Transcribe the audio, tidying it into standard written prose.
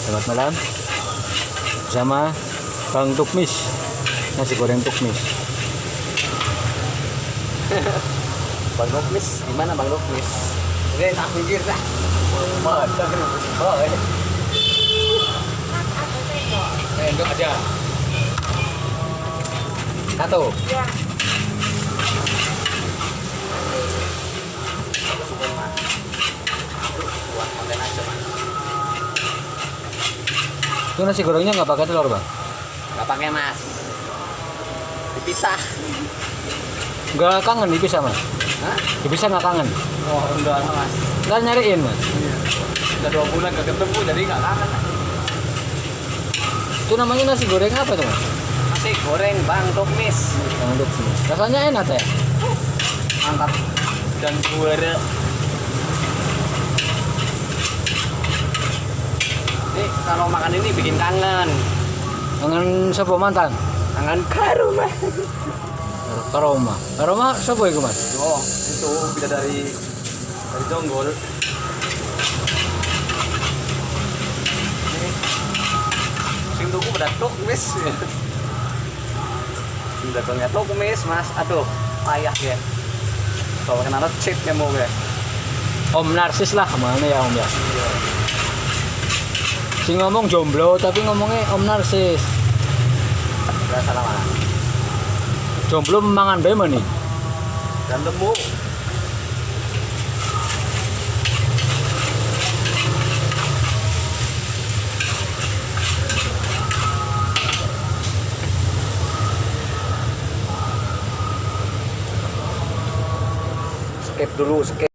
Selamat malam bersama Bang Tukmis, nasi goreng Tukmis. Bang Tukmis, gimana Bang Tukmis? Oke, tak pikir dah. Mantap kan musibah. Enggak aja. Satu. Ya. Buat konten aja, Mas. Itu nasi gorengnya nggak pakai telur, Bang? Nggak pakai, Mas. Dipisah. Nggak kangen dipisah, Mas? Hah? Dipisah nggak kangen? Oh, enggak lah, Mas. Nggak nyariin, Mas? Iya. Udah 2 bulan gak ketemu, jadi nggak kangen. Itu namanya nasi goreng apa tuh, Mas? Nasi goreng Bang Tukmis. Bang Tukmis. Rasanya enak ya? Mantap dan juara. Ini kalau makan ini bikin kangen. Kangen sapa mantan? Kangen karoma. Karoma. Karoma sapa iku, Mas? Oh, itu beda dari Jonggol. Sing tuku pada Tukmis. Udah punya Tukmis, Mas. Aduh, payah ya. Kalau kena chip ya mau ya. Om Narsis lah, mana ya Om ya? Si ngomong jomblo tapi ngomongnya Om Narsis. Udah salah mana? Jomblo mangan bae nih. Dan lemu. Skip dulu, skip.